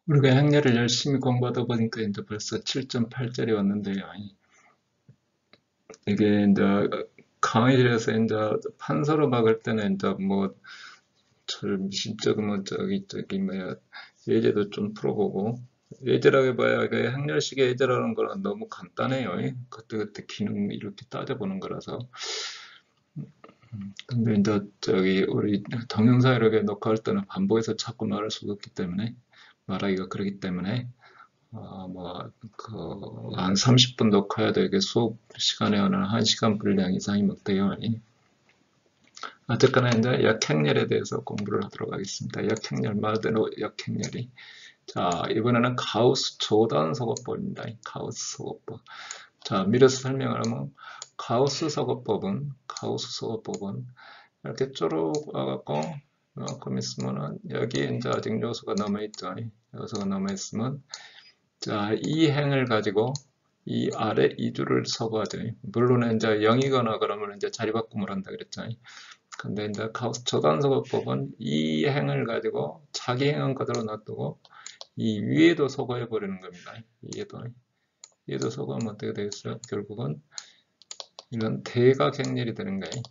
우리가 행렬을 열심히 공부하다 보니까 이제 벌써 7.8절이 왔는데요. 이게 이제 강의실에서 이제 판서로 막을 때는 이제 뭐 실적 뭐 저기 뭐야 예제도 좀 풀어보고 예제라고 해봐야 이게 행렬식의 예제라는 거는 너무 간단해요. 그때그때 기능 이렇게 따져보는 거라서. 근데 이제 저기 우리 동영상 이렇게 녹화할 때는 반복해서 자꾸 말할 수가 없기 때문에 말하기가 그러기 때문에 뭐, 한 30분 녹화해야 되게 수업 시간에는 1시간 분량 이상이 먹대요. 어쨌거나 이제 역행렬에 대해서 공부를 하도록 하겠습니다. 역행렬 말대로 역행렬이. 자, 이번에는 가우스 조단 소거법입니다. 가우스 소거법. 자, 미래서 설명을 하면 가우스 소거법은 이렇게 쪼르 와갖고 그럼 있으면은 여기 이제 아직 요소가 남아있죠. 요소가 남아있으면 자, 이 행을 가지고 이 아래 이주를 서거하죠. 물론 이제 0이거나 그러면 이제 자리 바꿈을 한다 그랬죠. 근데 이제 가우스 저단서거법은 이 행을 가지고 자기 행은 그대로 놔두고 이 위에도 서거해 버리는 겁니다. 위에도 서거하면 어떻게 되겠어요? 결국은 이건 대각행렬이 되는 거예요.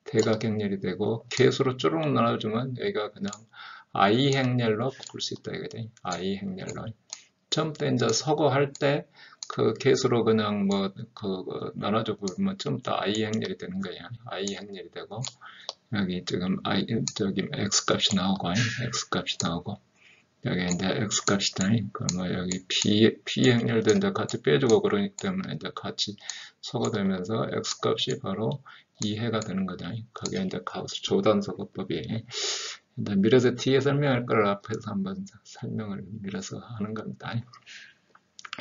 대각행렬이 되고 개수로 쭈룩 나눠주면 여기가 그냥 I 행렬로 바꿀 수 있다 이거죠. I 행렬로. 처음 때 이제 서거할 때 그 개수로 그냥 뭐 그 나눠줘 보면 처음부터 I 행렬이 되는 거예요. I 행렬이 되고 여기 지금 I 저기 X 값이 나오고 X 값이 나오고 여기 이제 X 값이 나니 그러면 여기 P 행렬도 이제 같이 빼주고 그러기 때문에 이제 같이 서거되면서 X 값이 바로 2해가 되는 거죠. 그게 이제 가우스 조단 서거법이에요. 밀어서 뒤에 설명할 걸 앞에서 한번 설명을 밀어서 하는 겁니다.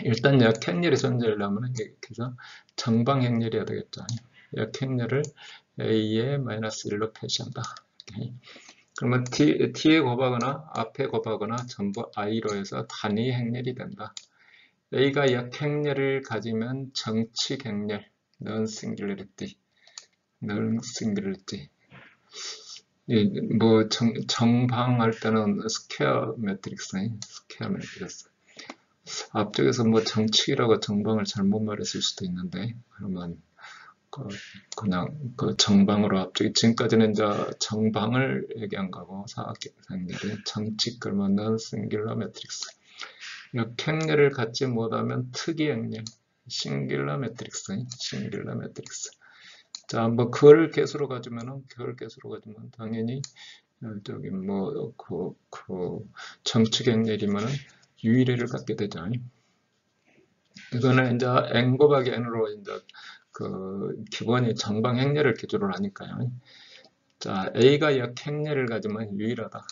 일단 역행렬이 존재하려면 그래서 정방행렬이어야 되겠죠. 역행렬을 a의 마이너스 1로 표시한다. 그러면 t에 곱하거나 앞에 곱하거나 전부 i로 해서 단위 행렬이 된다. a가 역행렬을 가지면 정칙행렬, non-singularity, 뭐 정방할 때는 스퀘어 매트릭스. 앞쪽에서 뭐 정칙이라고 정방을 잘못 말했을 수도 있는데 그러면 그냥 그 정방으로 앞쪽에 지금까지는 이제 정방을 얘기한 거고 사각형들이 정칙 그러면 non-singular matrix. 역행렬을 갖지 못하면 특이행렬 singular matrix. 자, 뭐 그걸 개수로 가지면 당연히 저기 뭐 정칙 행렬이면은 유의례를 갖게 되죠. 이거는 이제 n 곱하기 n으로 이제 그 기본이 정방 행렬을 기준으로 하니까요. 자, a가 역행렬을 가지면 유일하다.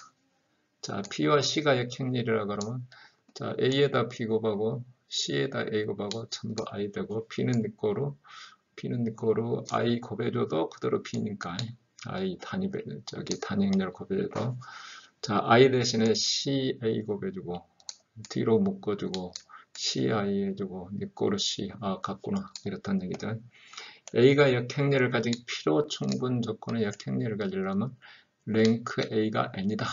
자, p와 c가 역행렬이라 그러면 자, a에다 p 곱하고 c에다 a 곱하고 전부 i 되고 b는 네 거로 i 곱해줘도 그대로 b니까 i 단위 행렬 곱해줘도 자, i 대신에 ca 곱해주고 뒤로 묶어주고 ci 해주고 네 거로 c 같구나 이렇다는 얘기죠. a가 역행렬을 가진 필요 충분 조건의 역행렬을 가지려면 랭크 a가 n이다.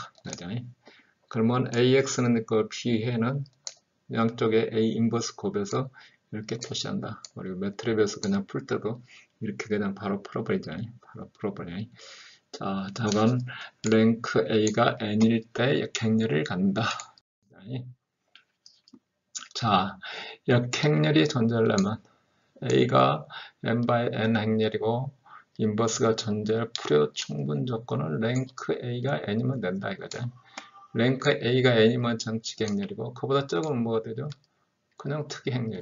그러면 ax는 네 거 b해는 양쪽에 a 인버스 곱해서 이렇게 표시한다. 그리고 매트랩에서 그냥 풀 때도 이렇게 그냥 바로 풀어버리죠. 자, 답은 랭크 a가 n일 때 역행렬을 갖는다. 자, 역행렬이 존재하려면 a가 n by n 행렬이고 인버스가 존재할 불여 충분 조건은 랭크 a가 n이면 된다 이거죠. 랭크 a가 n이면 정칙 행렬이고 그보다 적으면 뭐가 되죠? 그냥 특이 행렬,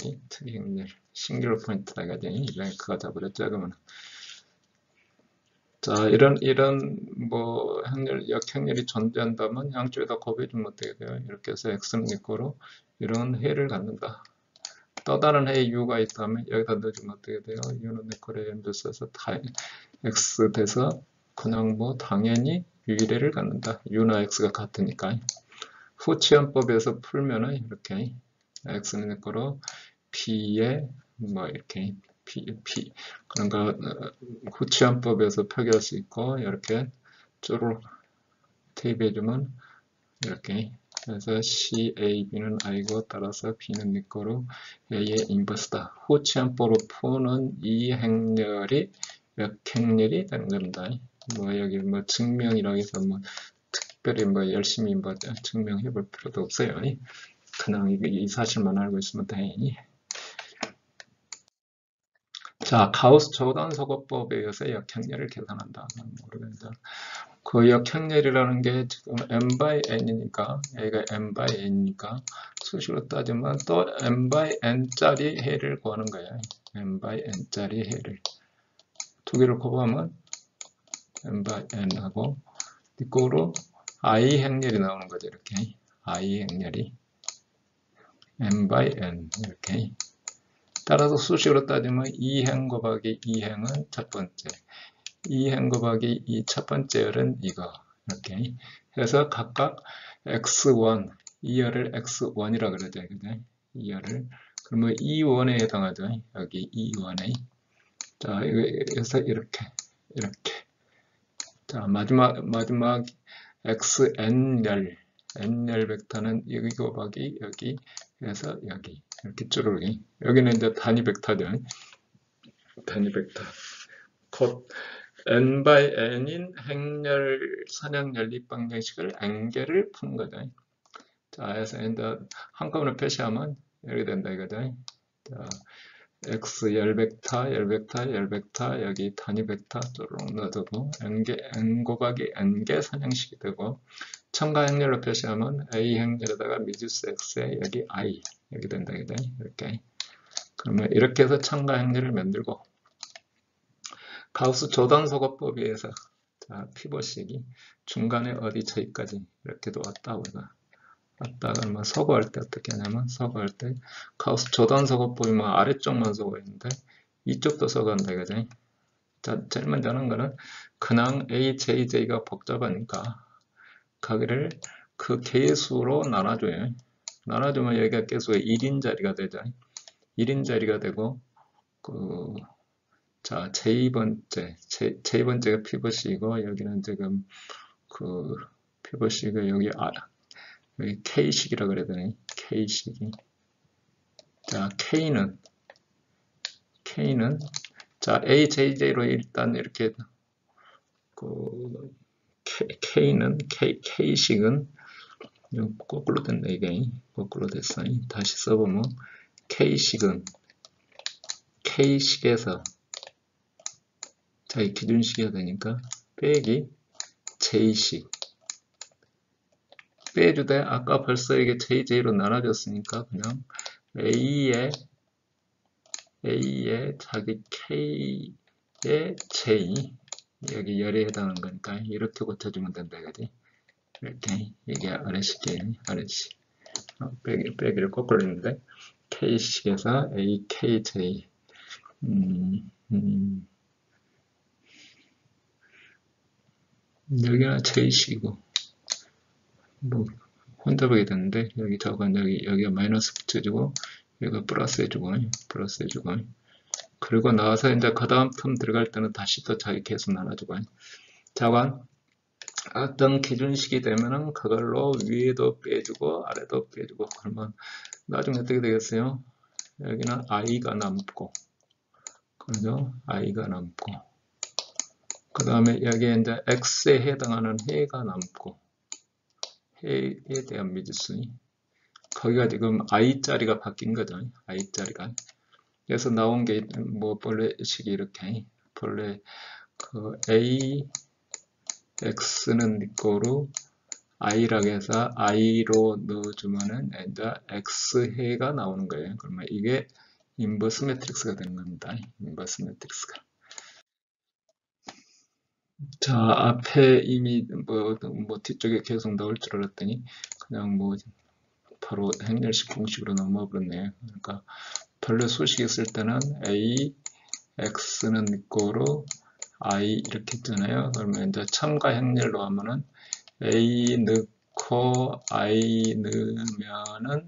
싱귤러 포인트다 이거죠. 랭크가 잡으려 적으면. 자, 이런 뭐 역행렬이 존재한다면 양쪽에다 곱해주면 어떻게 돼요? 이렇게 해서 x는 이거로 이런 해를 갖는다. 또 다른 해의 u가 있다면 여기다 넣어주면 어떻게 돼요? u는 이거를 m 써서 x 돼서 그냥 뭐 당연히 유의례를 갖는다. u나 x가 같으니까. 후치원법에서 풀면은 이렇게 x는 이거로 p에 뭐 이렇게 그러니까 후치원법에서 표기할 수 있고 이렇게 쪼르 테이프해주면 이렇게 그래서 C, A, B는 I고 따라서 B는 네 거로 A의 인버스다. 후치안보로 푸는 이 행렬이 역행렬이 되는 겁니다. 뭐 여기 뭐 증명이라고 해서 뭐 특별히 뭐 열심히 뭐 증명해 볼 필요도 없어요. 그냥 이 사실만 알고 있으면 다행이니. 자, 가우스 조단 소거법에 의해서 역행렬을 계산한다. 모르겠는데 그 역행렬이라는 게 지금 n by n이니까 A가 n by n이니까 수식으로 따지면 또 n by n짜리 해를 구하는 거야. n by n짜리 해를 두 개를 곱하면 n by n하고 이거로 I 행렬이 나오는 거죠. 이렇게 I 행렬이 n by n 이렇게 따라서 수식으로 따지면 2행 곱하기 2행은 첫 번째 2행 곱하기 이 첫 번째 열은 이거 이렇게 해서 각각 x1 이 열을 x1이라 그러죠. 그죠? 이 열을 그러면 2원에 해당하죠. 여기 2원에 자 여기서 이렇게 자 마지막 xn열 n열 벡터는 여기 곱하기 여기 해서 여기 이렇게 쭈르기 여기는 이제 단위 벡터죠. 단위 벡터 곧 n by n인 행렬 선형 연립 방정식을 n개를 푸는 거죠. 자, 그래서 이제 한꺼번에 표시하면 이렇게 된다 이거죠. 자, x 열 벡터 여기 단위 벡터 쪼록 넣어두고 n 곱하기 n개 선형식이 되고 첨가 행렬로 표시하면 a 행렬에다가 미지수 x에 여기 i 이렇게 된다 이거죠. 이렇게 그러면 이렇게 해서 첨가 행렬을 만들고 가우스 조단소거법에 의해서 자, 피벗식이 중간에 어디 저기까지 이렇게도 왔다고 왔다가 뭐 서거할 때 어떻게 하냐면 서거할 때 가우스 조단소거법이 뭐 아래쪽만 서거했는데 이쪽도 서거한다 이거죠. 자, 제일 먼저 하는 거는 그냥 A, J, J가 복잡하니까 거기를 그 개수로 나눠줘요. 나눠주면 여기가 개수가 1인 자리가 되죠. 1인 자리가 되고 자, J번째가 피벗이고 여기는 지금 그 피벗이고 여기 K식이라 그래야 되네. K식이. 자, K는 자, AJJ로 일단 이렇게 K는 K식은 거꾸로 된다 이게. 거꾸로 됐어. 다시 써보면 K식에서 자, 이 기준식이어야 되니까 빼기 J식 빼주되 아까 벌써 이게 JJ로 나눠졌으니까 그냥 A의 자기 K의 J 여기 열에 해당하는 거니까 이렇게 고쳐주면 된다 이거지. 이렇게 이게 아래식이에요. 아래식 빼기를 거꾸로 했는데 K식에서 AKJ 여기는 J식이고 뭐 혼자 보게 되는데 여기 저건 여기가 마이너스 붙여주고 여기가 플러스 해주고 그리고 나와서 이제 그 다음 텀 들어갈 때는 다시 또 자기 개수 나눠주고 자관 어떤 기준식이 되면은 그걸로 위에도 빼주고 아래도 빼주고 그러면 나중에 어떻게 되겠어요? 여기는 i가 남고 그죠? i가 남고 그 다음에 여기에 이제 x에 해당하는 해가 남고 해에 대한 미지수 거기가 지금 i짜리가 바뀐 거죠. i짜리가 그래서 나온 게 뭐 본래식이 이렇게 본래 그 a x는 네 거로 i라고 해서 i로 넣어주면은 이제 x해가 나오는 거예요. 그러면 이게 인버스 매트릭스가 되는 겁니다. 인버스 매트릭스가. 자, 앞에 이미 뭐 뒤쪽에 계속 나올 줄 알았더니 그냥 뭐 바로 행렬식 공식으로 넘어가 버렸네요. 그러니까 본래 수식이 있을 때는 a x는 네 거로 i 이렇게 뜨나요? 그러면 이제 첨가 행렬로 하면은 a 넣고 i 넣으면은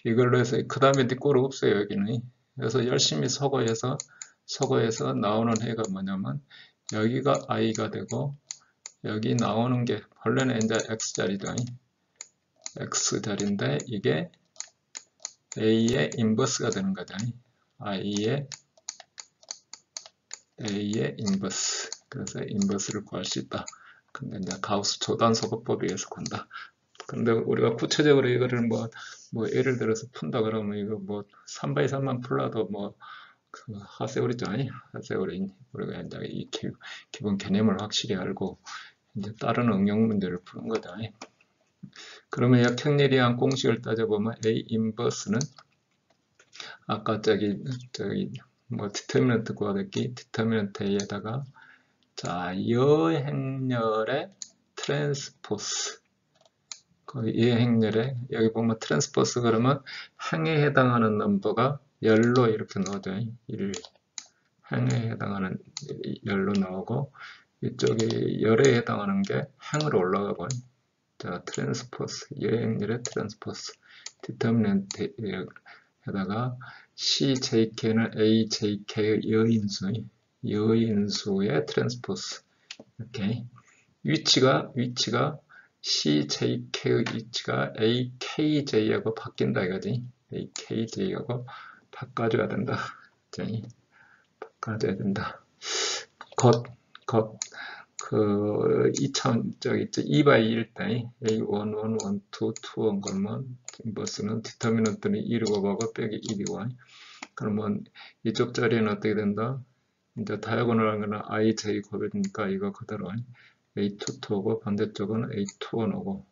이걸로 해서 그 다음에 네 거로 없어요 여기는. 그래서 열심히 서거해서 나오는 해가 뭐냐면 여기가 i가 되고 여기 나오는 게 원래는 이제 x자리죠. x자리인데 이게 a의 인버스가 되는 거다. a의 인버스. 그래서 인버스를 구할 수 있다. 근데 이제 가우스 조단소거법에 의해서 군다. 근데 우리가 구체적으로 이거를 뭐 예를 들어서 푼다 그러면 이거 뭐 3x3만 풀라도 뭐 그 하세오리죠. 아니? 하세오리. 우리가 이제 이 기본 개념을 확실히 알고 이제 다른 응용 문제를 푸는 거다. 그러면 역행렬이한 공식을 따져보면 A 인버스는 아까 저기 뭐 디터미넌트 구하기 디터미넌트 A에다가 자 여행렬의 트랜스포스 이 행렬에 여기 보면 트랜스포스 그러면 행에 해당하는 넘버가 열로 이렇게 넣어줘요. 1 행에 해당하는 열로 나오고 이쪽이 열에 해당하는 게 행으로 올라가고 자 트랜스포스 여행렬의 트랜스포스 디터미넌트에다가 CJK는 AJK의 여인수의 트랜스포스 이렇게 위치가 CJK의 위치가 AKJ하고 바뀐다 이거지. AKJ하고 바꿔줘야 된다. 바꿔줘야 된다. 그 2x1일 때 A11, 12, 2온 거면 인버스는 디터미넌트는 1이고 뭐가 빼기 1이고 그러면 이쪽 자리는 어떻게 된다? 이제 다이아고널 하면 IJ 곱이니까 이거 그대로 A2, 오고 반대쪽은 A2, 오고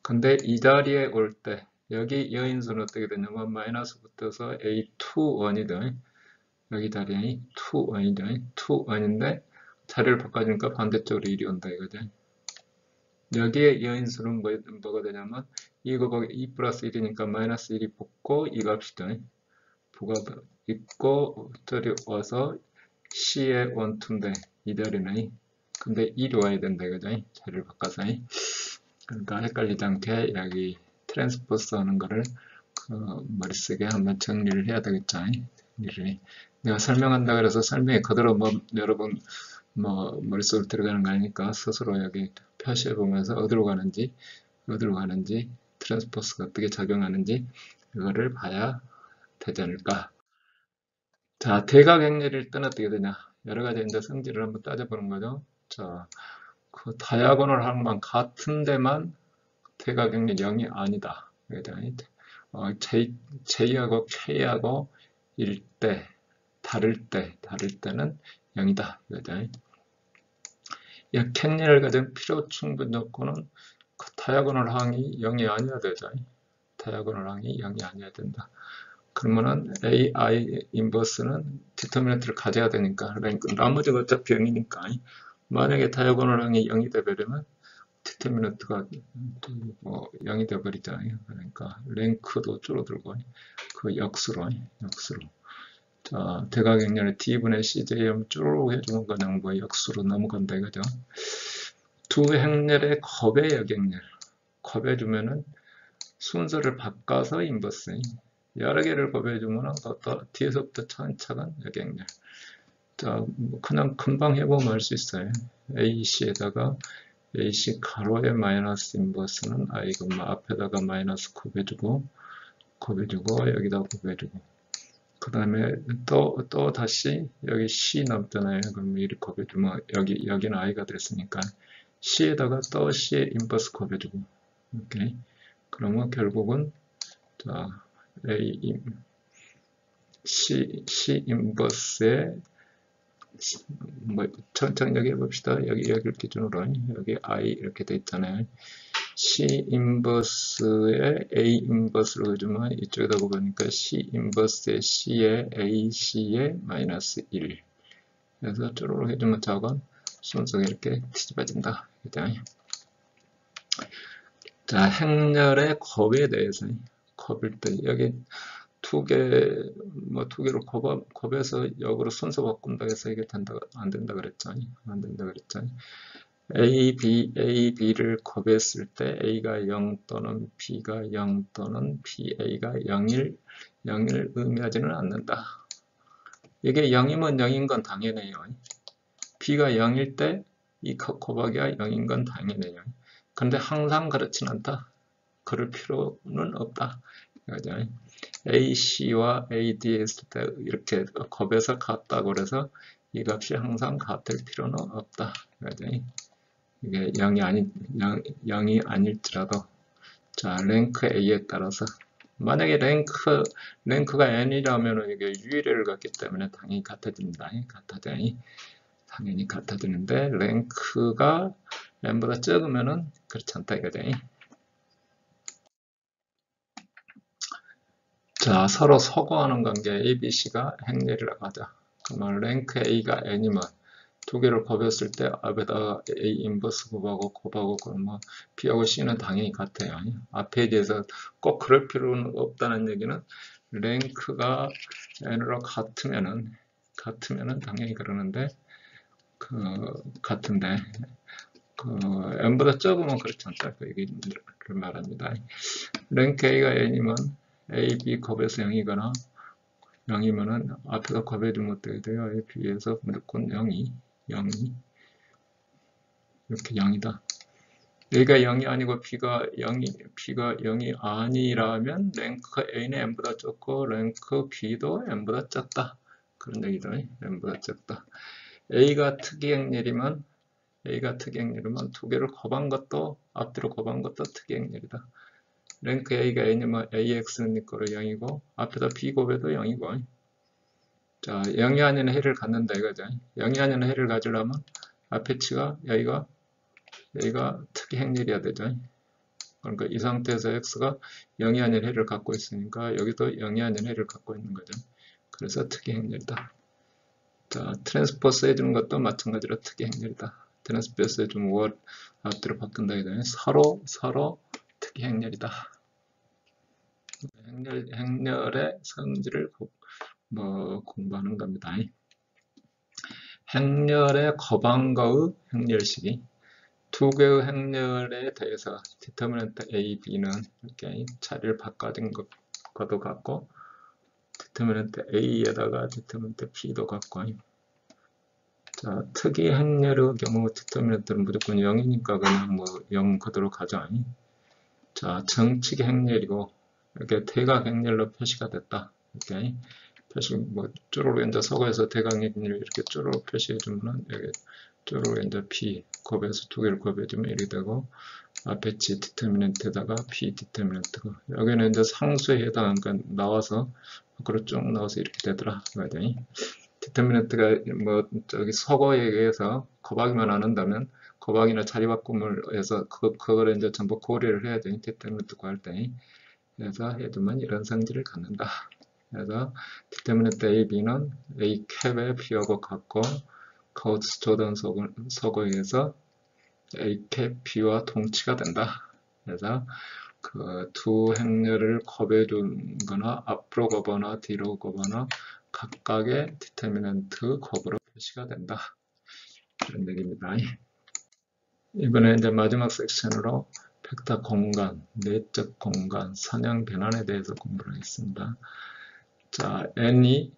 근데 이 자리에 올 때 여기 여인수는 어떻게 되냐면 마이너스 붙어서 A2, 1이다. 여기 자리에 2, 1이다. 2, 1인데 자리를 바꿔주니까 반대쪽으로 1이 온다 이거죠. 여기에 여인수는 뭐가 되냐면 이거 거기 2 플러스 1이니까 마이너스 1이 붙고 이 값이다. 부가 있고 저리 와서 C의 1, 2인데 이 자리는 근데 1이 와야 된다 이거죠. 자리를 바꿔서 그러니까 헷갈리지 않게 여기 트랜스포스 하는 거를 머릿속에 한번 정리를 해야 되겠죠. 내가 설명한다 그래서 설명이 그대로 여러분 머릿속으로 들어가는 거 아니니까 스스로 여기 표시해 보면서 어디로 가는지 트랜스포스가 어떻게 작용하는지 이거를 봐야 되지 않을까. 자, 대각행렬일 때는 어떻게 되냐. 여러 가지 이제 성질을 한번 따져보는 거죠. 자, 그 다이아고널 항만 같은 데만 대각행렬 0이 아니다. J하고 K하고 일 때, 다를 때는 0이다. 역행렬을 가진 필요 충분 조건은 그 다이아고널 항이 0이 아니어야 되죠. 다이아고널 항이 0이 아니어야 된다. 그러면은 AI 인버스는 디터미넌트를 가져야 되니까 나머지가 어차피 0이니까 만약에 다이아고널 항이 0이 되버리면 디터미넌트가 0이 되버리잖아요. 그러니까 랭크도 줄어들고 그 역수로 자 대각행렬의 D분의 CJM 쭈르륵 해주면 그냥 역수로 넘어간다 이거죠. 두 행렬의 곱의 역행렬 곱해주면은 순서를 바꿔서 인버스 여러 개를 곱해주면 뒤에서부터 차근차근 역행렬 자 그냥 금방 해보면 알 수 있어요. AC에다가 AC 가로의 마이너스 인버스는 I, 앞에다가 마이너스 곱해주고 여기다 곱해주고 그 다음에 또 다시 여기 C 남잖아요. 그럼 이렇게 곱해주면 여기는 I가 됐으니까 C에다가 또 C의 인버스 곱해주고 오케이. 그러면 결국은 자 C 인버스의 천천히 여기 해봅시다. 여기를 기준으로 여기 I 이렇게 돼 있잖아요. C 인버스에 A 인버스로 해주면 이쪽에다 보니까 C 인버스에 C에 AC에 마이너스 1 그래서 쪼로록 해주면 저건 순서가 이렇게 뒤집어진다. 자, 행렬의 곱에 대해서 곱일 때 여기 두 개로 곱해서 역으로 순서 바꾼다 해서 이게 안 된다 그랬죠. A, B를 곱했을 때 A가 0 또는 B가 0 또는 BA가 0을 의미하지는 않는다. 이게 0이면 0인 건 당연해요. B가 0일 때 이 곱하기가 0인 건 당연해요. 근데 항상 그렇진 않다. 그럴 필요는 없다. 그죠? AC와 AD 했을 때 이렇게 곱해서 같다고 그래서 이 값이 항상 같을 필요는 없다. 그죠? 이게 0이 아닐지라도 자, 랭크 A에 따라서 만약에 랭크가 n이라면 이게 유의례를 갖기 때문에 당연히 같아집니다. 당연히 같아지는데 랭크가 n보다 적으면은 그렇지 않다 이거죠. 자, 서로 서거하는 관계 A, B, C가 행렬이라고 하자. 그러면 랭크 A가 n이면 두 개를 곱했을 때 앞에다가 A 인버스 곱하고 그러면 B하고 C는 당연히 같아요. 앞에 대해서 꼭 그럴 필요는 없다는 얘기는 랭크가 n으로 같으면은 당연히 그러는데 같은데 n보다 적으면 그렇지 않다. 그 얘기를 말합니다. 랭크 A가 n이면 A, B 곱해서 0이거나 0이면은 앞에서 곱해주면 어떻게 돼요? A, B에서 무조건 0이 이렇게 0이다. A가 0이 아니고 B가 0이 아니라면 랭크 A는 n보다 적고 랭크 B도 n보다 작다. 그런 얘기죠. n보다 작다. A가 특이행렬이면 두 개를 곱한 것도 앞뒤로 곱한 것도 특이행렬이다. 랭크 A가 n이면 AX는 거로 0이고 앞에다 B 곱해도 0이고 자 0이 아닌 해를 갖는다 이거죠. 0이 아닌 해를 가지려면 앞에 치가 여기가 특이행렬이어야 되죠. 그러니까 이 상태에서 x가 0이 아닌 해를 갖고 있으니까 여기도 0이 아닌 해를 갖고 있는 거죠. 그래서 특이행렬이다. 자, 트랜스포스 해주는 것도 마찬가지로 특이행렬이다. 트랜스포스 해주면 월 앞뒤로 바꾼다 이거죠. 서로 특이행렬이다. 행렬의 성질을 공부하는 겁니다. 행렬의 곱한거의 행렬식이 두 개의 행렬에 대해서 디터미넌트 A, B는 이렇게 자리를 바꿔준 것도 같고 디터미넌트 A에다가 디터미넌트 B도 같고 자, 특이 행렬의 경우 디터미넌트는 무조건 0이니까 그냥 0 그대로 가죠. 자, 정칙 행렬이고 이렇게 대각 행렬로 표시가 됐다. 이렇게 표시 쪼로로 이제 서거에서 대각 행렬 이렇게 쪼로로 표시해 주면은 여기 쪼로로 이제 P 곱해서 두 개를 곱해주면 이렇게 되고 앞에 지 디터미넌트에다가 P 디터미넌트가 여기는 이제 상수에 해당하니까 나와서 밖으로 쭉 나와서 이렇게 되더라. 디터미넌트가 저기 서거에 의해서 곱하기만 안 한다면 곱하기나 자리 바꿈을 해서 그거를 이제 전부 고려를 해야 되니 디터미넌트 구할 때 그래서 해두면 이런 성질을 갖는다. 그래서 디터미넌트 A, B는 A 캡의 B하고 같고 카우츠 조던 서거에 의해서 A 캡 B와 동치가 된다. 그래서 그 두 행렬을 곱해준 거나 앞으로 곱거나 뒤로 곱거나 각각의 디터미넌트 곱으로 표시가 된다. 이런 얘기입니다. 이번에 이제 마지막 섹션으로 벡터 공간, 내적 공간, 선형 변환에 대해서 공부를 하겠습니다. 자, n이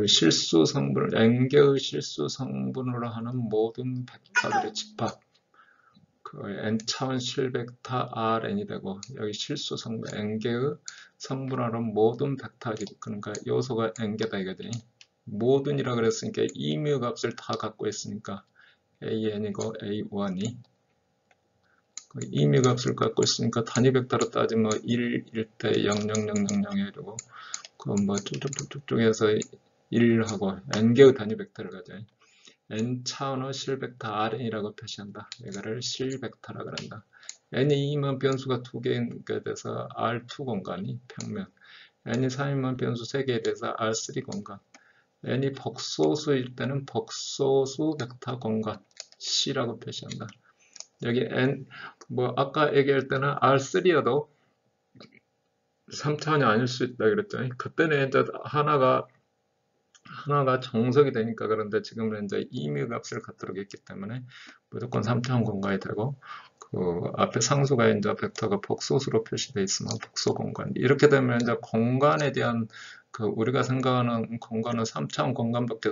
실수 성분을 n개의 실수 성분으로 하는 모든 벡터들의 집합 n차원 실벡터 Rn이 되고 여기 실수 성분 n개의 성분으로 모든 벡터 그러니까 요소가 n개다 이거지. 모든이라 그랬으니까 이뮤 값을 다 갖고 있으니까 an이고 a1이 이뮤 값을 갖고 있으니까 단위 벡터로 따지면 1일 때 00000 해주고 그건 쭉쭉쭉 해서 1하고 n개의 단위 벡터를 가져요. n차원의 실벡터 Rn이라고 표시한다. 이거를 실벡터라고 한다. n이 2면 변수가 2개가 돼서 R2 공간이 평면, n이 3이면 변수 3개에 대해서 R3 공간, n이 복소수일 때는 복소수 벡터 공간 C라고 표시한다. 여기 n 아까 얘기할 때는 R3여도 3차원이 아닐 수 있다 그랬죠. 그때는 이제 하나가 정석이 되니까 그런데 지금은 이제 이뮤 값을 갖도록 했기 때문에 무조건 3차원 공간이 되고 그 앞에 상수가 이제 벡터가 복소수로 표시되어 있으면 복소 공간 이렇게 되면 이제 공간에 대한 우리가 생각하는 공간은 3차원 공간밖에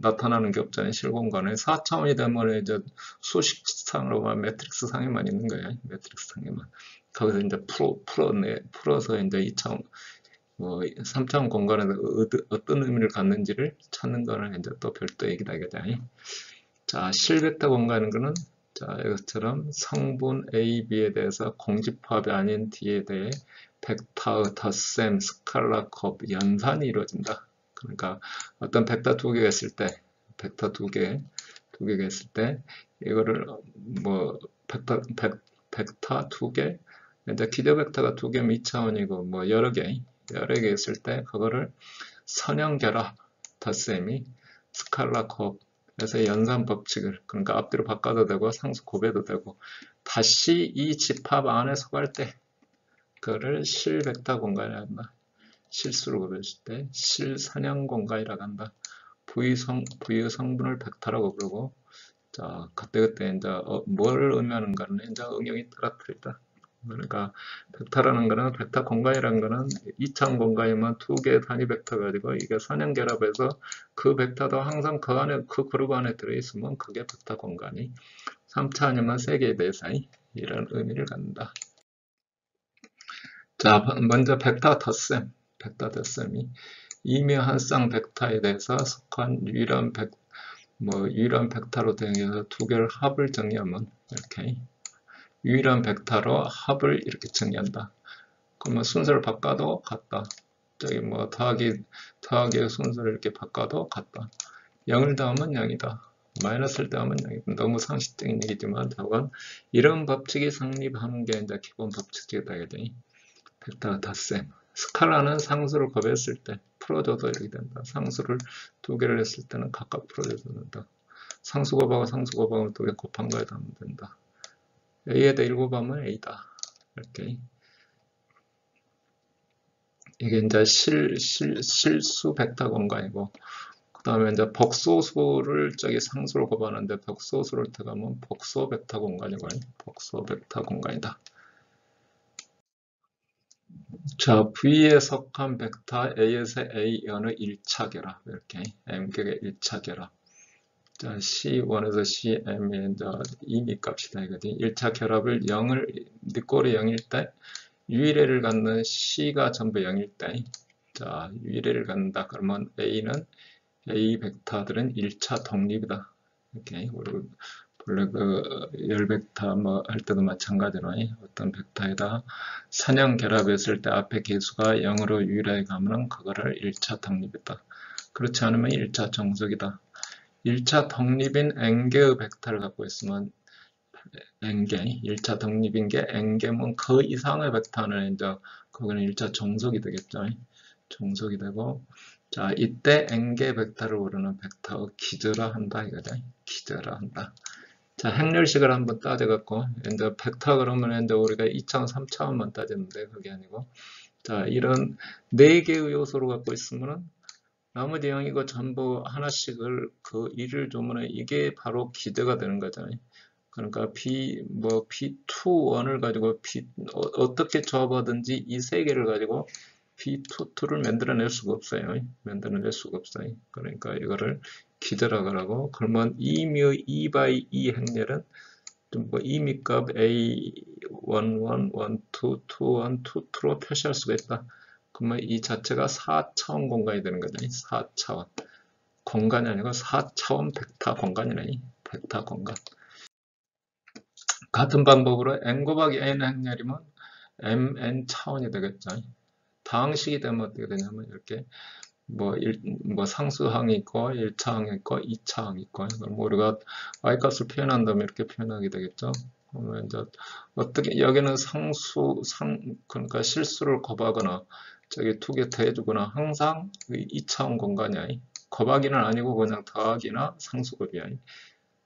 나타나는 게 없잖아요. 실공간에 4차원이 되면 이제 수식상으로만 매트릭스 상에만 있는 거예요. 매트릭스 상에만. 거기서 이제 풀어서 이제 2차원, 3차원 공간에서 어떤 의미를 갖는지를 찾는 거는 이제 또 별도 얘기다, 이거죠. 자, 실벡터 공간인 거는 자, 이것처럼 성분 A, B에 대해서 공집합이 아닌 D에 대해 벡터, 덧셈, 스칼라, 곱, 연산이 이루어진다. 그러니까 어떤 벡터 두 개가 있을 때, 벡터 두 개가 있을 때, 이거를 뭐 벡터 두 개, 이제 기저 벡터가 두 개면 2차원이고 뭐 여러 개 있을 때 그거를 선형 결합, 덧셈이 스칼라, 곱, 그래서 연산 법칙을 그러니까 앞뒤로 바꿔도 되고 상수 곱해도 되고 다시 이 집합 안에 속할 때 그거를 실벡터 공간이라 한다. 실수로 곱했을 때 실선형 공간이라고 한다. 부의 성분을 벡터라고 부르고 자 그때 이제 뭘 의미하는가는 이제 응용이 따라 틀리다. 그러니까 벡터라는 거는 벡터 공간이라는 거는 2차원 공간이면 두 개의 단위 벡터 가지고 이게 선형 결합해서 그 벡터도 항상 그 안에 그 그룹 안에 들어있으면 그게 벡터 공간이 3차원이면 세 개의 대상이 이런 의미를 갖는다. 자 먼저 벡터 덧셈이 이며 한 쌍 벡터에 대해서 속한 유일한 벡터로 정의해서 두 개를 합을 정의하면 이렇게 유일한 벡터로 합을 이렇게 정의한다. 그러면 순서를 바꿔도 같다. 저기 뭐 더하기의 순서를 이렇게 바꿔도 같다. 0을 더하면 0이다. 마이너스를 더하면 0이다. 너무 상식적인 얘기지만 저건 이런 법칙이 성립하는 게 이제 기본 법칙이다. 벡터 덧셈. 스칼라는 상수를 곱했을 때 풀어줘도 이렇게 된다. 상수를 두 개를 했을 때는 각각 풀어줘도 된다. 상수 곱하고 상수 곱하고 두 개 곱한 거에 하면 된다. A에다 1 곱하면 A다. 이렇게. 이게 이제 실수 벡터 공간이고, 그 다음에 이제 복소수를 저기 상수로 곱하는데 복소수를 들어가면 복소 벡터 공간이고, 복소 벡터 공간이다. 자, V에 속한 벡터 A에서 A연의 1차 결합. 이렇게. M격의 1차 결합. 자, C1에서 CM의 이제 이미값이다. 이거지. 1차 결합을 0꼴이 0일 때, 유의례를 갖는 C가 전부 0일 때, 자, 유의례를 갖는다. 그러면 A 벡터들은 1차 독립이다. 이렇게. 원래 열 벡터 할 때도 마찬가지로 어떤 벡터에다 선형 결합했을 때 앞에 개수가 0으로 유의례 가면 그거를 1차 독립이다. 그렇지 않으면 1차 정석이다. 1차 독립인 n개의 벡터를 갖고 있으면 n개, 1차 독립인 게 n개면 그 이상의 벡터는 이제 그거는 1차 정석이 되겠죠. 정석이 되고 자 이때 n개 벡터를 부르는 벡터의 기저라 한다 이거죠. 기저라 한다. 자 행렬식을 한번 따져갖고 이제 벡터 그러면 이제 우리가 2차원, 3차원만 따졌는데 그게 아니고 자 이런 4개의 요소를 갖고 있으면은 나머지 0이고 전부 하나씩을 그 1을 주면 이게 바로 기저가 되는 거잖아요. 그러니까 P2,1을 가지고 어떻게 조합하든지 이 세 개를 가지고 P2,2를 만들어낼 수가 없어요. 만들어낼 수가 없어요. 그러니까 이거를 기저라고 하고 그러면 2묘 2by 2 행렬은 뭐 이미값 A11, 12, 21, 22로 표시할 수가 있다. 그러면 이 자체가 4차원 공간이 되는 거죠. 4차원. 공간이 아니고 4차원 벡터 공간이네. 벡터 공간. 같은 방법으로 n 곱하기 n 행렬이면 mn 차원이 되겠죠. 다항식이 되면 어떻게 되냐면 이렇게 뭐 상수항이 있고 1차항이 있고 2차항이 있고 그럼 우리가 y값을 표현한다면 이렇게 표현하게 되겠죠. 그러면 이제 어떻게 여기는 그러니까 실수를 곱하거나 저기 두 개 더해주거나 항상 2차원 공간이야. 곱하기는 아니고 그냥 더하기나 상수곱이야.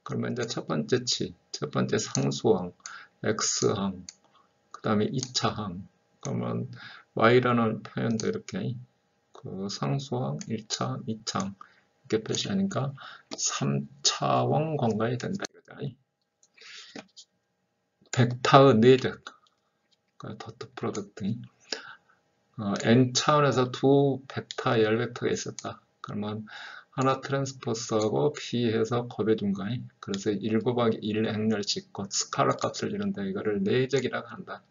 그러면 이제 첫 번째 상수항, x항, 그 다음에 2차항. 그러면 y라는 표현도 이렇게 그 상수항 1차, 2차 이렇게 표시하니까 3차원 공간이 된다. 벡터의 내적, 도트 프로덕트. n 차원에서 두 벡터, 열 벡터가 있었다. 그러면 하나 트랜스포스하고 p 해서 곱해준 거. 그래서 1 곱하기 1 행렬식 곧 스칼라 값을 이룬다. 이거를 내적이라고 한다.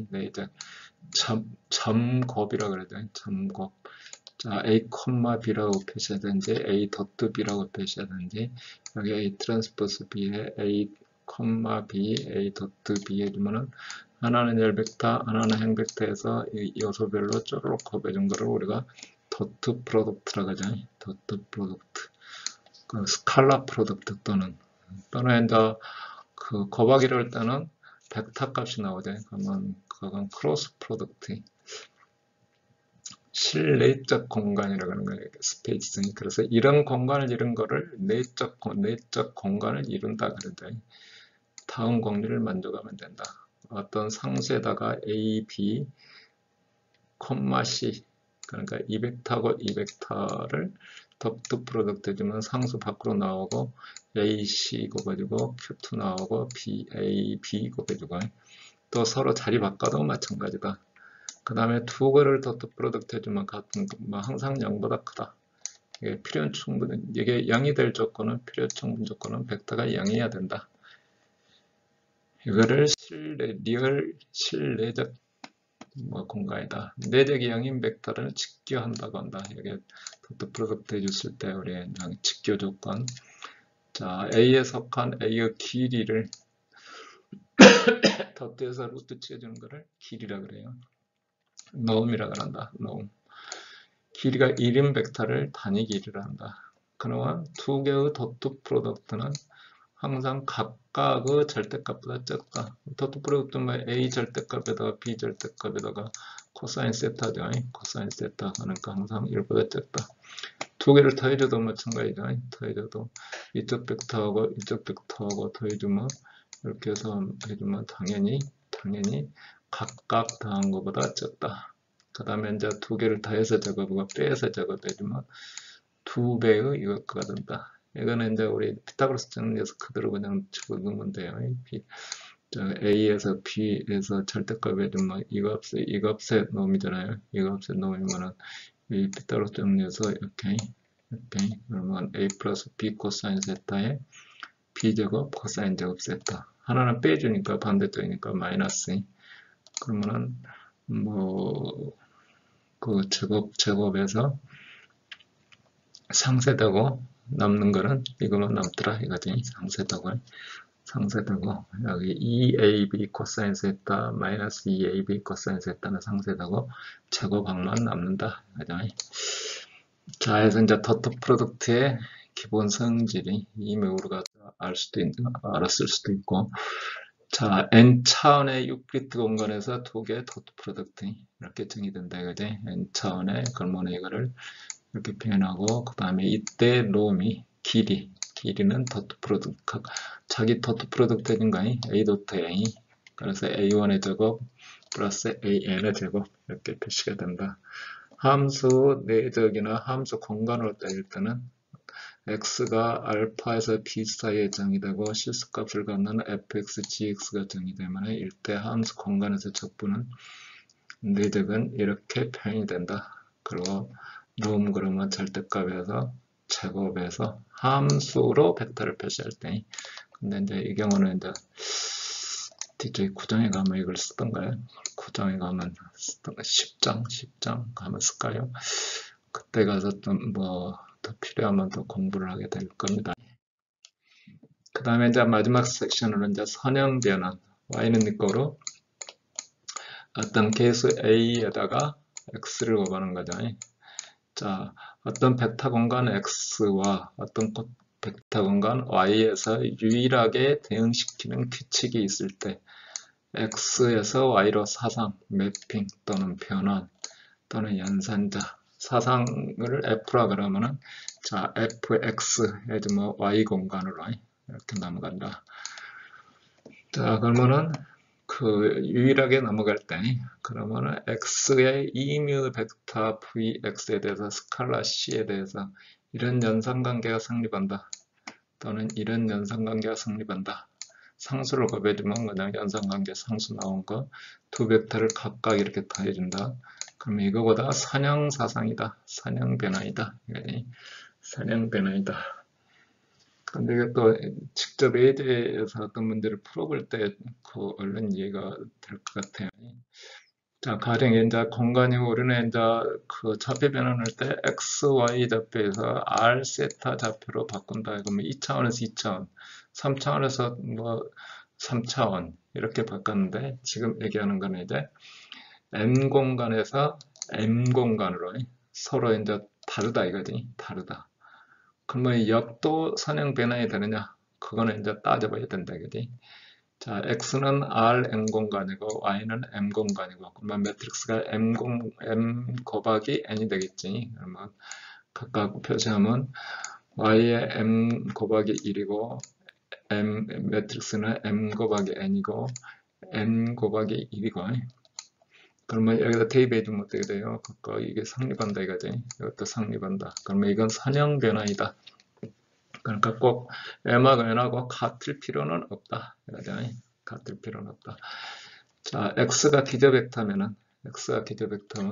내적. 점곱이라고 그러죠. 점곱. 자, a, b라고 표시하든지 a 덧 b라고 표시하든지 여기 a 트랜스포스 b에 a, b, a 덧 b 해주면은 하나는 열벡터, 하나는 행벡터에서 이 요소별로 쪼르륵 곱해준 거를 우리가 도트 프로덕트라고 하죠. 도트 프로덕트. 그 스칼라 프로덕트 또는 이제 그 곱하기를 할 때는 벡터 값이 나오죠. 그러면 그건 크로스 프로덕트. 실내적 공간이라고 하는 거예요. 스페이스. 그래서 이런 공간을 이룬 거를 내적 공간을 이룬다 그러죠. 다음 공리를 만족하면 된다. 어떤 상수에다가 A, B, C 그러니까 이 벡터하고 이 벡터를 덕트 프로덕트 해주면 상수 밖으로 나오고 AC 곱해주고 Q2 나오고 A, B 곱해주고 또 서로 자리 바꿔도 마찬가지다. 그 다음에 두 개를 덕트 프로덕트 해주면 같은 항상 0보다 크다. 이게 필요 충분, 이게 0이 될 조건은 필요 충분 조건은 벡터가 0이어야 된다. 이거를 리얼 실내적 공간이다. 내적 이항인 벡터를 직교한다고 한다. 이게 도트 프로덕트 해줬을 때 우리 직교 조건. 자, A에 속한 A의 길이를 도트에서 루트 치해주는 거를 길이라 그래요. 노음이라 그런다. 노음. 길이가 1인 벡터를 단위 길이라 한다. 그러면 두 개의 도트 프로덕트는 항상 각각의 절대값보다 적다. 도트 프로덕트는 A 절대값에다가 B 절대값에다가 코사인 세타죠. 코사인 세타 하니까 항상 1보다 적다. 두 개를 더해줘도 마찬가지죠. 더해줘도 이쪽 벡터하고 이쪽 벡터하고 더해주면 이렇게 해서 해주면 당연히 각각 더한 것보다 적다. 그 다음에 이제 두 개를 더해서 작업하고 빼서 작업해주면 2배의 이것가 된다. 이거는 이제 우리 피타고라스 정리에서 그대로 그냥 집어넣으면 돼요. A에서 B에서 절대값 해주면 이거 값의 놈이잖아요. 이거 값의 놈이면은 이 피타고라스 정리에서 이렇게 그러면 A 플러스 B 코사인 세타에 B 제곱 코사인 제곱 세타 하나는 빼주니까 반대쪽이니까 마이너스. 그러면은 그 제곱에서 상세되고 남는 거는 이거만 남더라 이거지. 상세되고 여기 2ab 코사인 세타 마이너스 2ab 코사인 세타는 상세되고 제곱항만 남는다. 그죠? 자, 그래서 이제 도트 프로덕트의 기본 성질이 이미 우리가 알았을 수도 있고, 자, n 차원의 유클리드 공간에서 두 개의 도트 프로덕트 이렇게 정의된다. 그지? n 차원의 그러면 이거를 이렇게 표현하고 그 다음에 이때 놈이 길이는 도트 프로덕트 자기 도트 프로덕트 해준가 A 도트 A 그래서 A1의 제곱 플러스 AN의 제곱 이렇게 표시가 된다. 함수 내적이나 함수 공간으로 따질 때는 x가 알파에서 b 사이에 정의되고 실수값을 갖는 fx, gx가 정의되면 일대 함수 공간에서 적분은 내적은 이렇게 표현이 된다. 그리고 노음 그러면 절대값에서 제곱에서 함수로 벡터를 표시할 때 근데 이제 이 경우는 이제 뒤쪽에 구정에 가면 이걸 쓰던가요? 구정에 가면 쓰던가 10장 가면 쓸까요? 그때 가서 좀 더 필요하면 더 공부를 하게 될 겁니다. 그 다음에 이제 마지막 섹션으로 이제 선형 변환 y는 니꺼로 어떤 개수 a에다가 x를 곱하는 거죠. 자, 어떤 벡터 공간 x와 어떤 벡터 공간 y에서 유일하게 대응시키는 규칙이 있을 때 x에서 y로 사상, 매핑 또는 변환 또는 연산자 사상을 f라 그러면은 자 fx 해주면 y 공간으로 이렇게 넘어간다. 자 그러면은 그 유일하게 넘어갈 때 그러면은 x의 이뮤 벡터 vx에 대해서 스칼라 c에 대해서 이런 연산관계가 성립한다. 또는 이런 연산관계가 성립한다. 상수를 곱해주면 그냥 연산관계 상수 나온 거 두 벡터를 각각 이렇게 더해준다. 그러면 이거보다 선형 사상이다. 선형 변화이다. 선형 변화이다. 근데 이게 또 직접 A에 대해서 어떤 문제를 풀어볼 때 그 얼른 이해가 될 것 같아요. 자, 가령 이제 공간이 우리는 이제 그 좌표 변환할 때 x, y 좌표에서 r 세타 좌표로 바꾼다. 그러면 2차원에서 2차원, 3차원에서 뭐 3차원 이렇게 바꿨는데 지금 얘기하는 거는 이제 n 공간에서 m 공간으로 서로 이제 다르다 이거지. 다르다. 그러면 역도 선형 변환이 되느냐? 그거는 이제 따져봐야 된다 이거지. 자, x는 Rn 공간이고 y는 m 공간이고 그러면 매트릭스가 m 곱하기 n이 되겠지. 그러면 각각 표시하면 y의 m 곱하기 1이고 매트릭스는 m 곱하기 n이고 n 곱하기 1이고 그러면 여기다 대입해 주면 어떻게 돼요? 각각 이게 성립한다 이거지. 이것도 성립한다. 그러면 이건 선형 변화이다. 그러니까 꼭 m하고 n하고 같을 필요는 없다. 이거죠. 같을 필요는 없다. 자, x가 기저 벡터면은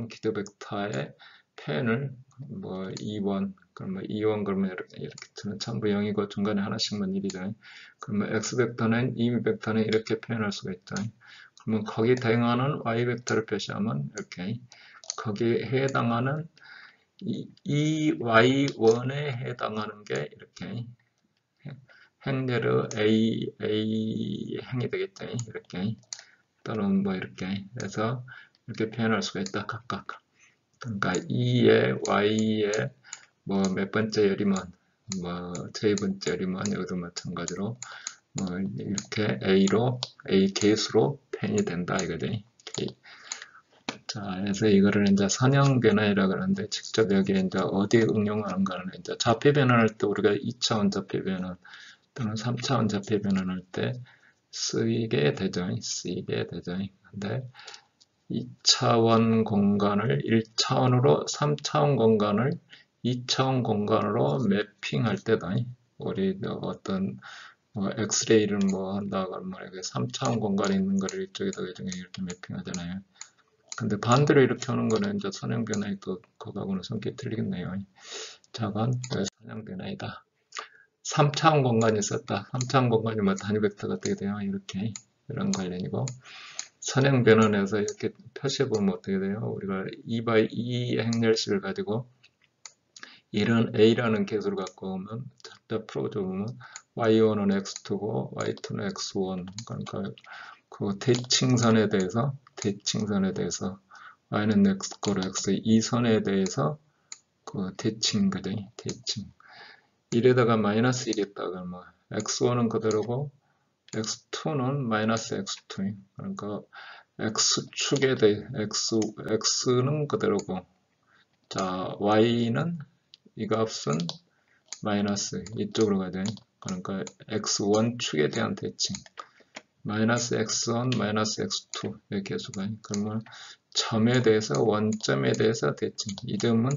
기저 벡터의 편을 뭐 2번 그러면 2원 그러면 이렇게 두면 전부 0이고 중간에 하나씩만 1이죠. 그러면 x 벡터는 이 벡터는 이렇게 표현할 수가 있죠. 그러면 거기 대응하는 y 벡터를 표시하면 이렇게 거기에 해당하는 이 y1에 해당하는 게 이렇게 행렬의 a 행이 되겠죠. 이렇게 또는 뭐 이렇게 해서 이렇게 표현할 수가 있다. 각각. 그러니까 2의 y의 뭐 몇 번째 열이면 뭐 제 번째 열이면 여기도 마찬가지로 뭐 이렇게 a 개수로 표현이 된다 이거지. 자, 그래서 이거를 이제 선형 변화이라고 하는데 직접 여기에 이제 어디에 응용하는가는 이제 좌표 변환할 때 우리가 2차원 좌표 변환 또는 3차원 좌표 변환할 때 쓰이게 되죠. 근데 2차원 공간을 1차원으로 3차원 공간을 2차원 공간으로 매핑할 때다. 우리 어떤 뭐 엑스레이를 뭐 한다고 하면 3차원 공간에 있는 거를 이쪽에다가 이렇게 매핑하잖아요. 근데 반대로 이렇게 하는 거는 이제 선형 변화이 또 그거하고는 성격이 틀리겠네요. 자건 선형 변화이다. 3차원 공간이 있었다. 3차원 공간이 뭐 단위 벡터가 어떻게 돼요? 이렇게 이런 관련이고 선형 변환해서 이렇게 표시해보면 어떻게 돼요? 우리가 2x2 행렬식을 가지고 이런 a라는 개수를 갖고 오면 자 풀어줘 보면 y1은 x2고 y2는 x1 그러니까 그 대칭선에 대해서 y는 x고로 x 이 선에 대해서 그 대칭거든. 대칭 이래다가 마이너스 1이 있다 그러면 x1은 그대로고 x2는 마이너스 x2 그러니까 x축에 대해 x는 그대로고 자 y는 이 값은 마이너스 이쪽으로 가야 돼. 그러니까 x1축에 대한 대칭 마이너스 x1 마이너스 x2 의 개수가 그러면 점에 대해서 원점에 대해서 대칭 이 점은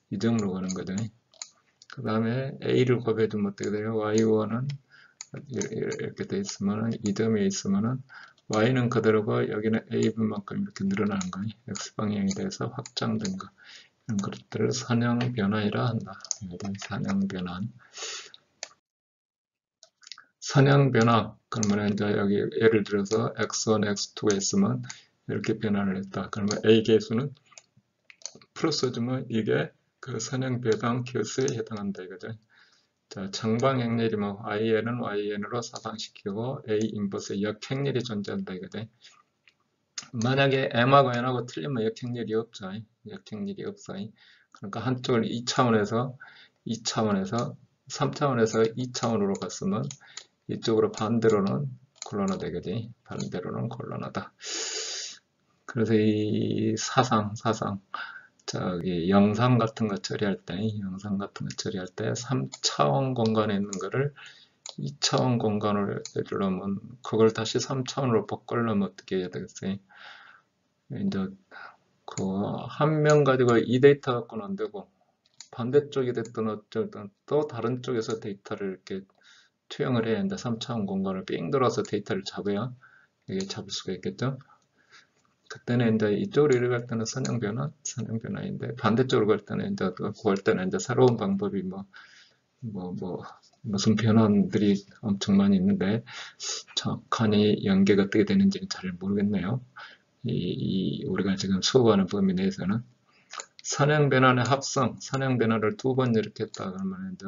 이 점으로 가는 거죠. 그 다음에 a를 곱해주면 어떻게 돼요? y1은 이렇게 돼 있으면은 이 점에 있으면은 y는 그대로고 여기는 a분만큼 이렇게 늘어나는 거예요. x방향에 대해서 확장된 거 이런 것들을 선형 변화이라 한다. 선형 변환. 선형 변화 그러면 이제 여기 예를 들어서 x1, x2가 있으면 이렇게 변환을 했다. 그러면 a 개수는 풀어써주면 이게 그 선형 변환 개수에 해당한다 이거죠. 자, 정방행렬이면yn은 yn으로 사상시키고 a 인버스 역행렬이 존재한다 이거죠. 만약에 m하고 n하고 틀리면 역행렬이 없죠. 역행렬이 없어요. 그러니까 한쪽을 2차원에서 3차원에서 2차원으로 갔으면 이쪽으로 반대로는 곤란하다 이거지. 반대로는 곤란하다. 그래서 이 사상 저기 영상 같은 거 처리할 때 3차원 공간에 있는 거를 2차원 공간을 해주려면 그걸 다시 3차원으로 바꾸려면 어떻게 해야 되겠어요? 이제 그 한 명 가지고 이 데이터 갖고는 안 되고 반대쪽이 됐든 어쨌든 또 다른 쪽에서 데이터를 이렇게 투영을 해야 이제 3차원 공간을 삥 돌아서 데이터를 잡아야 이게 잡을 수가 있겠죠? 그때는 이제 이쪽으로 이렇게 갈 때는 선형 변화인데 반대쪽으로 갈 때는 이제 그럴 때는 이제 새로운 방법이 무슨 변환들이 엄청 많이 있는데 정확하니 연계가 어떻게 되는지는 잘 모르겠네요. 우리가 지금 수업하는 범위 내에서는 선형 변환의 합성, 선형 변화를 두 번 이렇게 했다 그러면 이제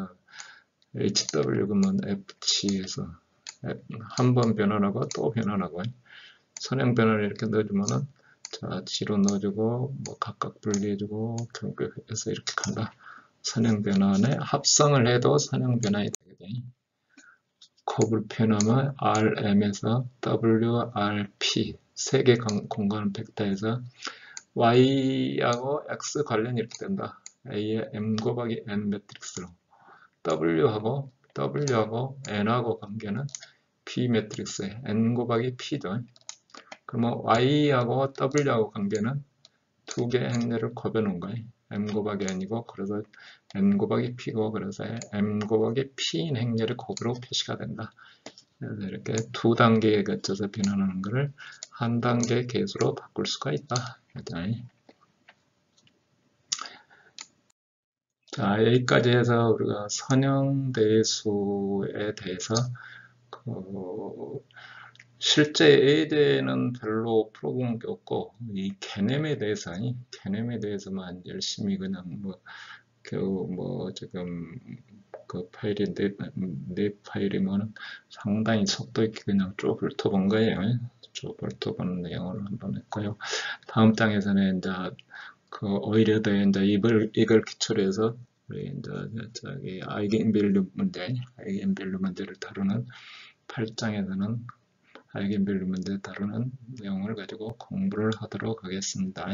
HW 그러면 FC에서 한 번 변환하고 또 변환하고 선형 변환을 이렇게 넣어주면은 자 G로 넣어주고 뭐 각각 분리해주고 경계해서 이렇게 간다. 선형 변환의 합성을 해도 선형 변환이 되게 돼. 컵을 표현하면 RM에서 WRP 세 개 공간 벡터에서 Y하고 X 관련이 이렇게 된다. A의 M 곱하기 N 매트릭스로 W하고 N하고 관계는 P 매트릭스에 N 곱하기 P죠. 그러면 Y하고 W하고 관계는 두 개의 행렬을 곱해 놓은 거예요. M 곱하기 N이고 그래서 N 곱하기 P고 그래서 M 곱하기 P인 행렬의 곱으로 표시가 된다. 그래서 이렇게 두 단계에 거쳐서 변환하는 것을 한 단계 계수로 바꿀 수가 있다. 자, 여기까지 해서 우리가 선형대수에 대해서 실제 A대는 별로 풀어본 게 없고 이 개념에 대해서만 열심히 그냥 지금 그 파일이 네 파일이면 상당히 속도 있게 그냥 쭉 훑어본 거예요. 쭉 훑어보는 내용을 한번 했고요. 다음 장에서는 이제 오히려 더 이제 이걸 기초로 해서 우리 이제 저기 아이겐밸류 문제를 다루는 8장에서는 아이겐밸류 문제 다루는 내용을 가지고 공부를 하도록 하겠습니다.